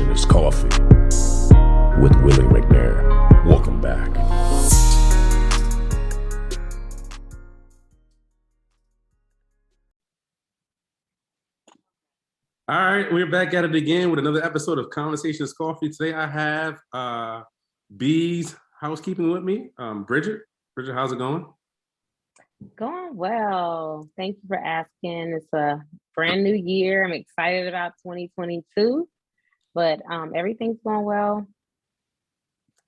Conversationist Coffee with Willie McNair. Welcome back. All right, we're back at it again with another episode of Conversationist Coffee. Today I have Bees Housekeeping with me, Bridget. Bridget, how's it going? Going well. Thank you for asking. It's a brand new year. I'm excited about 2022, but everything's going well.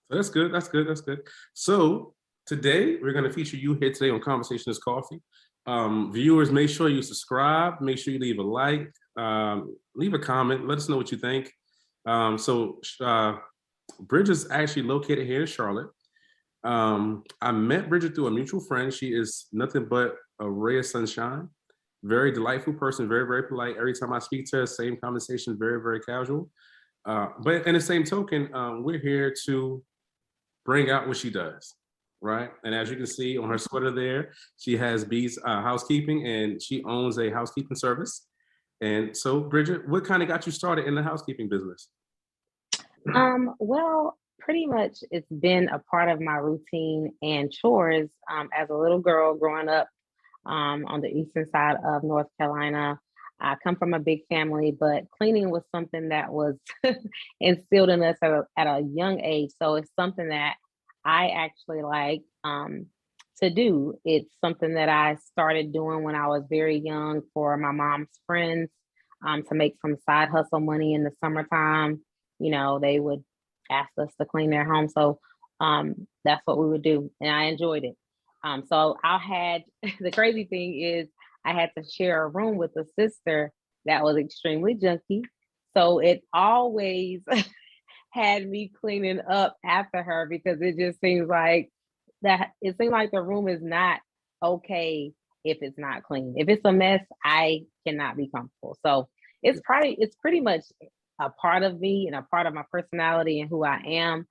That's good. That's good. That's good. So today we're going to feature you here today on Conversationist Coffee. Viewers, make sure you subscribe. Make sure you leave a like. Leave a comment. Let us know what you think. Bridget's actually located here in Charlotte. I met Bridget through a mutual friend. She is nothing but a ray of sunshine. Very delightful person, very, very polite. Every time I speak to her, same conversation, very, very casual. But in the same token, we're here to bring out what she does, right? And as you can see on her sweater there, she has Bees Housekeeping, and she owns a housekeeping service. And so, Bridget, what kind of got you started in the housekeeping business? Well, pretty much it's been a part of my routine and chores as a little girl growing up on the eastern side of North Carolina. I come from a big family, but cleaning was something that was instilled in us at a young age. So it's something that I actually like to do. It's something that I started doing when I was very young for my mom's friends to make some side hustle money in the summertime. You know, they would ask us to clean their home. So that's what we would do. And I enjoyed it. So I had, the crazy thing is I had to share a room with a sister that was extremely junky. So it always had me cleaning up after her because it just seems like the room is not okay if it's not clean. If it's a mess, I cannot be comfortable. So it's pretty much a part of me and a part of my personality and who I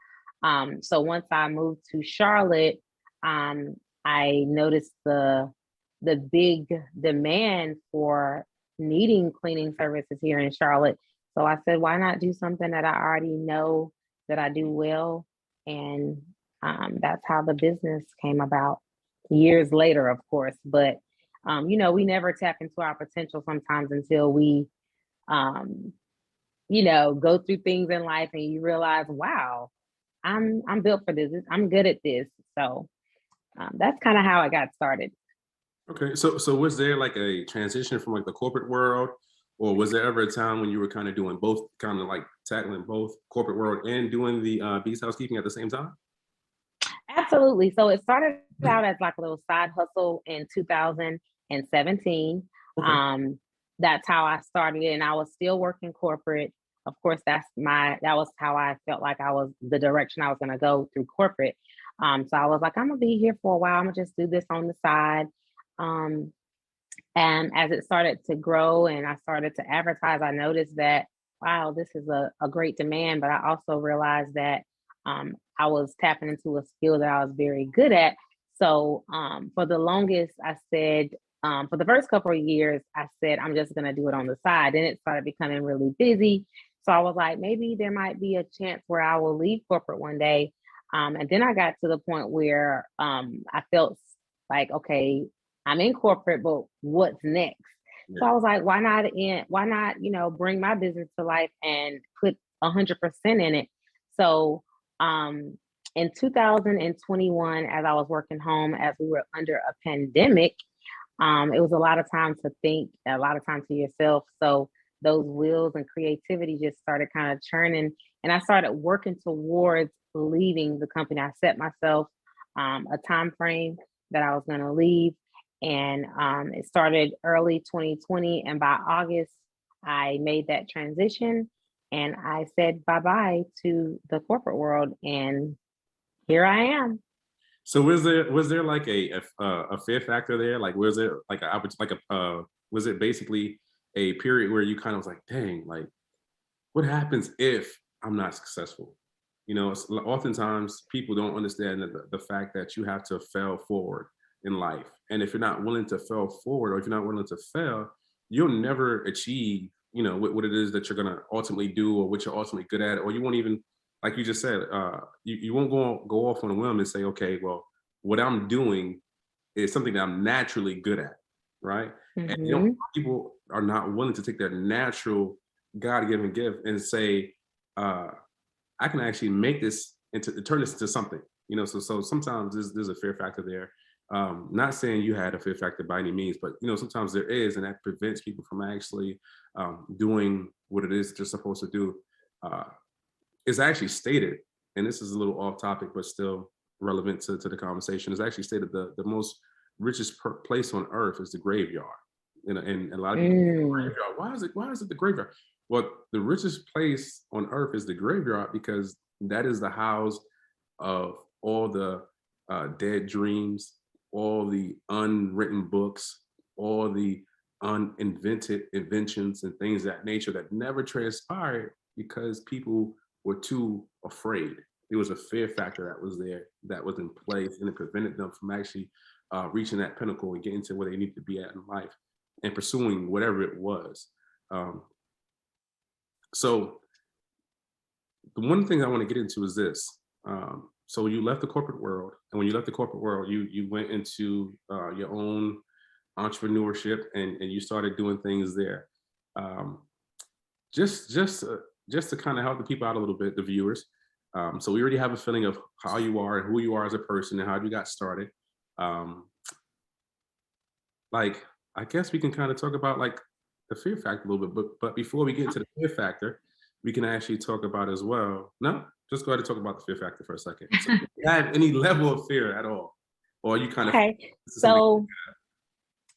am. So once I moved to Charlotte, I noticed the big demand for needing cleaning services here in Charlotte. So I said, why not do something that I already know that I do well? And that's how the business came about years later, of course. But, we never tap into our potential sometimes until we, go through things in life and you realize, wow, I'm built for this. I'm good at this. So that's kind of how I got started. Okay, so was there like a transition from like the corporate world, or was there ever a time when you were kind of doing both, kind of like tackling both corporate world and doing the Bees Housekeeping at the same time? Absolutely. So it started out as like a little side hustle in 2017. Okay. That's how I started it, and I was still working corporate. Of course, that was how I felt like the direction I was going to go through corporate. So I was like, I'm gonna be here for a while. I'm gonna just do this on the side. And as it started to grow and I started to advertise, I noticed that, wow, this is a great demand. But I also realized that I was tapping into a skill that I was very good at. So for the longest, I said, for the first couple of years, I said, I'm just going to do it on the side. Then it started becoming really busy. So I was like, maybe there might be a chance where I will leave corporate one day. And then I got to the point where I felt like, okay, I'm in corporate, but what's next? Yeah. So I was like, why not, bring my business to life and put 100% in it. So in 2021, as I was working home, as we were under a pandemic, it was a lot of time to think, a lot of time to yourself. So those wheels and creativity just started kind of churning. And I started working towards leaving the company. I set myself a time frame that I was going to leave. And it started early 2020. And by August, I made that transition and I said bye-bye to the corporate world. And here I am. So was there like a fear factor there? Like, was it like was it basically a period where you kind of was like, dang, like, what happens if I'm not successful? Oftentimes people don't understand the fact that you have to fail forward in life. And if you're not willing to fail forward, or if you're not willing to fail, you'll never achieve what it is that you're going to ultimately do, or what you're ultimately good at, or you won't even, like you just said, you won't go off on a whim and say, okay, well, what I'm doing is something that I'm naturally good at, right? And people are not willing to take their natural God-given gift and say, I can actually make this turn this into something, so sometimes there's a fear factor there. Not saying you had a fear factor by any means, but sometimes there is, and that prevents people from actually doing what it is that they're supposed to do. It's actually stated, and this is a little off topic, but still relevant to the conversation. It's actually stated the most richest place on earth is the graveyard. And a lot of people think the graveyard. Why is it the graveyard? Well, the richest place on earth is the graveyard because that is the house of all the dead dreams, all the unwritten books, all the uninvented inventions and things of that nature that never transpired because people were too afraid. There was a fear factor that was there, that was in place, and it prevented them from actually reaching that pinnacle and getting to where they need to be at in life and pursuing whatever it was. So the one thing I want to get into is this. So you left the corporate world, and when you left the corporate world, you went into your own entrepreneurship, and you started doing things there. Just to kind of help the people out a little bit, the viewers. So we already have a feeling of how you are and who you are as a person and how you got started. Like, I guess we can kind of talk about like the fear factor a little bit, but before we get into the fear factor, we can actually talk about as well. No, just go ahead and talk about the fear factor for a second. So, do you have any level of fear at all, or you kind of so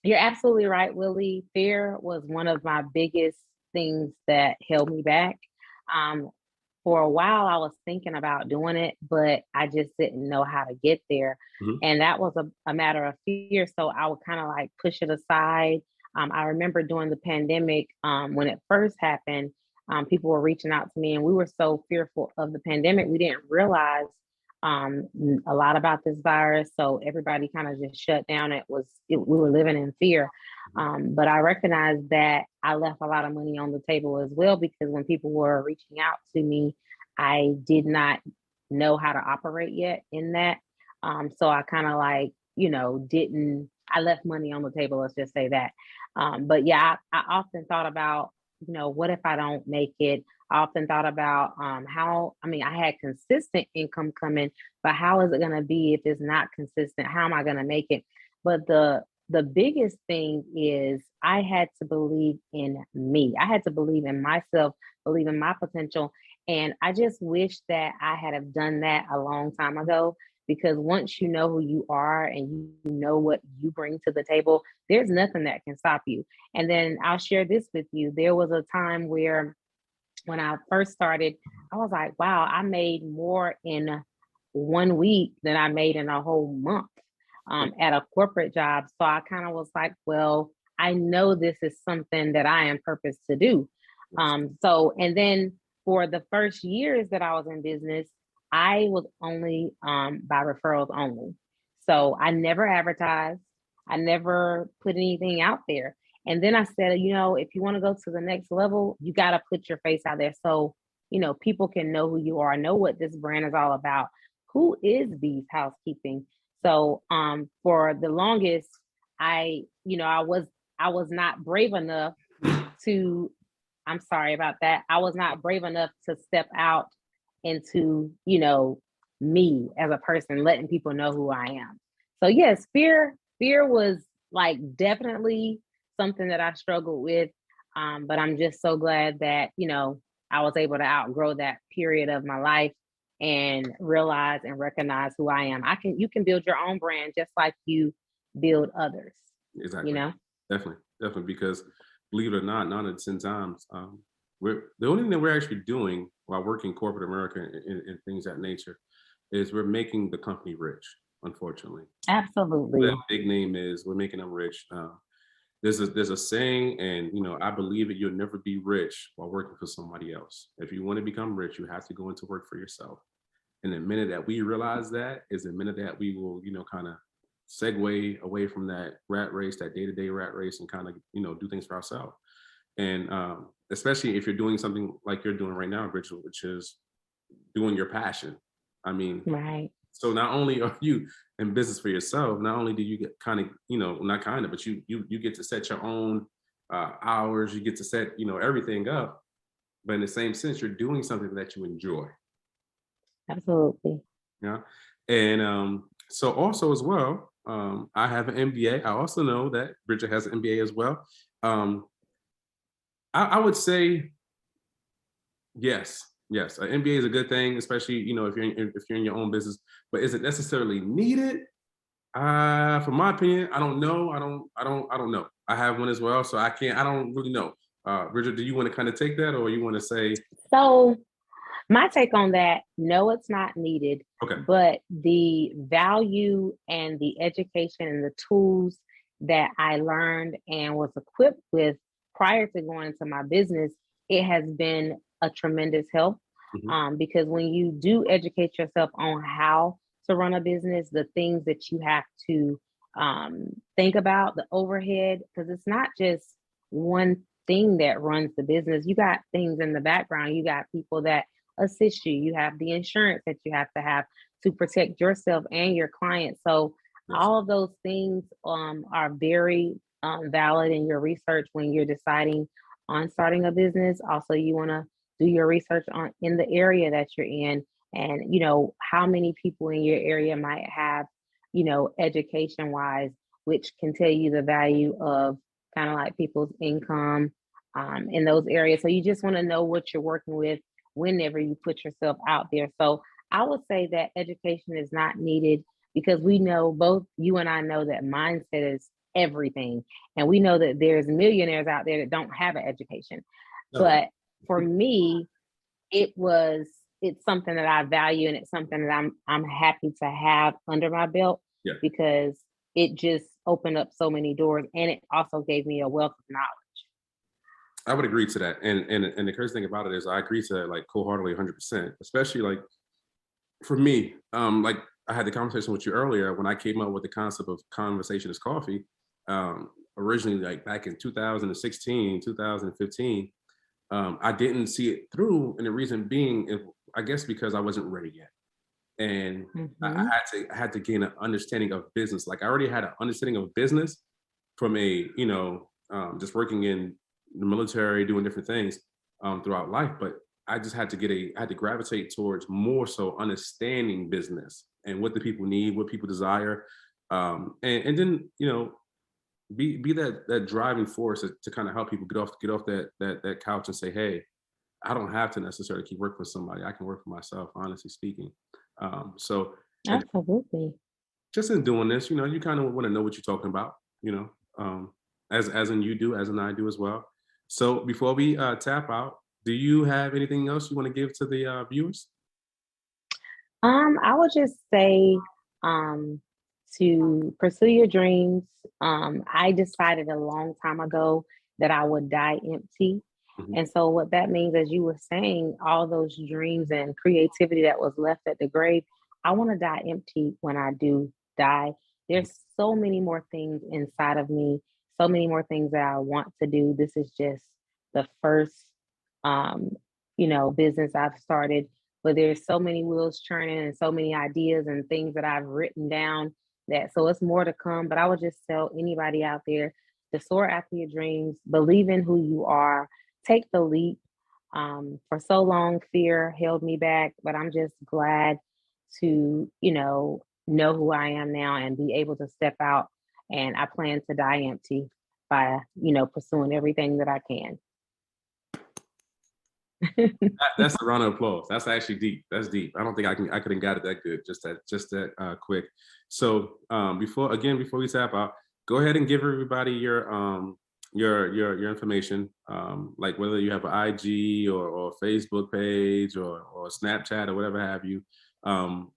you're absolutely right, Willie. Fear was one of my biggest things that held me back. For a while, I was thinking about doing it, but I just didn't know how to get there. And that was a matter of fear. So I would kind of like push it aside. I remember during the pandemic, when it first happened, people were reaching out to me, and we were so fearful of the pandemic. We didn't realize a lot about this virus. So everybody kind of just shut down. We were living in fear. But I recognized that I left a lot of money on the table as well, because when people were reaching out to me, I did not know how to operate yet in that. So I kind of like, I left money on the table, let's just say that. But yeah, I often thought about, what if I don't make it? I often thought about I had consistent income coming, but how is it going to be if it's not consistent? How am I going to make it? But the biggest thing is I had to believe in me. I had to believe in myself, believe in my potential. And I just wish that I had have done that a long time ago, because once you know who you are and you know what you bring to the table, there's nothing that can stop you. And then I'll share this with you. There was a time where when I first started, I was like, wow, I made more in 1 week than I made in a whole month at a corporate job. So I kind of was like, well, I know this is something that I am purposed to do. And then for the first years that I was in business, I was only by referrals only. So I never advertised. I never put anything out there. And then I said, if you want to go to the next level, you got to put your face out there. So, people can know who you are, know what this brand is all about. Who is Bees Housekeeping? So for the longest, I was not brave enough to, I'm sorry about that. I was not brave enough to step out into, me as a person, letting people know who I am. So yes, fear was like definitely something that I struggled with. But I'm just so glad that, I was able to outgrow that period of my life and realize and recognize who I am. You can build your own brand just like you build others. Exactly. Definitely. Because believe it or not, 9 out of 10 times, the only thing that we're actually doing while working corporate America and things of that nature is we're making the company rich, unfortunately. Absolutely. That big name is, we're making them rich. There's a saying, and I believe that you'll never be rich while working for somebody else. If you want to become rich, you have to go into work for yourself. And the minute that we realize that is the minute that we will, kind of segue away from that rat race, that day-to-day rat race, and kind of, do things for ourselves. And especially if you're doing something like you're doing right now, Bridget, which is doing your passion. I mean, Right. so not only are you in business for yourself, not only do you get kind of, not kind of, but you get to set your own hours, you get to set, everything up. But in the same sense, you're doing something that you enjoy. Absolutely. Yeah. And so also as well, I have an MBA. I also know that Bridget has an MBA as well. Um, I would say yes, yes. An MBA is a good thing, especially if you're in your own business. But is it necessarily needed? From my opinion, I don't know. I don't know. I have one as well, so I can't. I don't really know. Bridget, do you want to kind of take that, or you want to say So my take on that, no, it's not needed, okay? but the value and the education and the tools that I learned and was equipped with prior to going into my business, it has been a tremendous help. Mhm. Because when you do educate yourself on how to run a business, the things that you have to think about, the overhead, because it's not just one thing that runs the business. You got things in the background. You got people that assist you. You have the insurance that you have to protect yourself and your client. So Yes. all of those things are very valid in your research when you're deciding on starting a business. Also, you want to do your research on in the area that you're in, and how many people in your area might have, education wise, which can tell you the value of kind of like people's income in those areas. So you just want to know what you're working with whenever you put yourself out there. So I would say that education is not needed because we know, both you and I know, that mindset is everything. And we know that there's millionaires out there that don't have an education. No. But for me, it's something that I value, and it's something that I'm happy to have under my belt Yeah. because it just opened up so many doors, and it also gave me a wealth of knowledge. I would agree to that. And the crazy thing about it is I agree to that like wholeheartedly 100%, especially like for me, like I had the conversation with you earlier when I came up with the concept of conversation is coffee. Originally, like back in 2016, 2015, I didn't see it through. And the reason being, I guess because I wasn't ready yet. And Hmm. I had to gain an understanding of business. Like I already had an understanding of business from just working in the military, doing different things throughout life. But I just had to I had to gravitate towards more so understanding business and what the people need, what people desire, and then be that driving force to kind of help people get off that couch and say, hey, I don't have to necessarily keep working for somebody. I can work for myself, honestly speaking. So and Absolutely. just in doing this, you kind of want to know what you're talking about, you know, um, as in you do, as in I do as well. So before we tap out, do you have anything else you want to give to the viewers? I would just say um, to pursue your dreams. I decided a long time ago that I would die empty. Mhm. And so, what that means, as you were saying, all those dreams and creativity that was left at the grave, I want to die empty when I do die. There's so many more things inside of me, so many more things that I want to do. This is just the first, um, business I've started, but there's so many wheels churning and so many ideas and things that I've written down, that so it's more to come. But I would just tell anybody out there to soar after your dreams, believe in who you are, take the leap. For so long, fear held me back, but I'm just glad to, know who I am now and be able to step out. And I plan to die empty by, pursuing everything that I can. That's a round of applause. That's actually deep. That's deep. I don't think I could have got it that good. Just that quick. So before we tap out, go ahead and give everybody your information. Like whether you have an IG or Facebook page or Snapchat or whatever have you.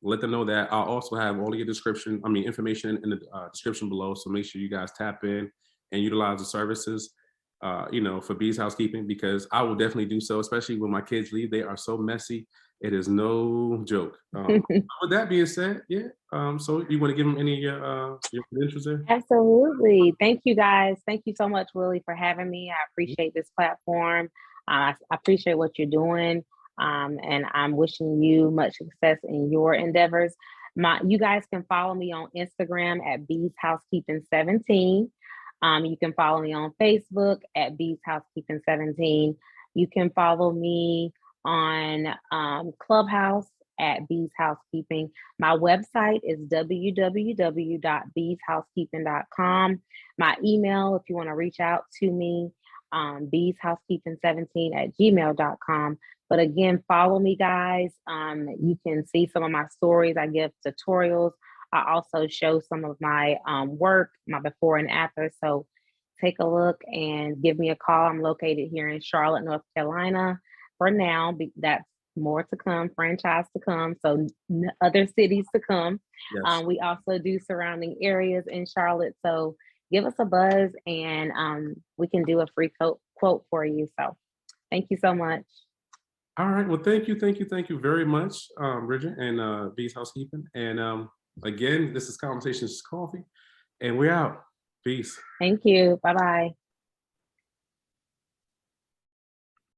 Let them know that I'll also have all of your information in the description below. So make sure you guys tap in and utilize the services. for Bees Housekeeping, because I will definitely do so, especially when my kids leave. They are so messy. It is no joke. With that being said, yeah. So you want to give them any your credentials there? Absolutely. Thank you guys. Thank you so much, Willie, for having me. I appreciate this platform. I appreciate what you're doing. And I'm wishing you much success in your endeavors. You guys can follow me on Instagram at Bees Housekeeping 17. You can follow me on Facebook at Bees Housekeeping 17. You can follow me on Clubhouse at Bees Housekeeping. My website is www.beeshousekeeping.com. My email, if you want to reach out to me, beeshousekeeping17@gmail.com. But again, follow me, guys. You can see some of my stories. I give tutorials. I also show some of my work, my before and after. So take a look and give me a call. I'm located here in Charlotte, North Carolina. For now, that's more to come, franchise to come, so other cities to come. Yes. We also do surrounding areas in Charlotte. So give us a buzz and we can do a free quote for you. So thank you so much. All right. Well, thank you very much, Bridget and Bees Housekeeping. And again, this is Conversations Coffee, and we're out. Peace. Thank you. Bye-bye.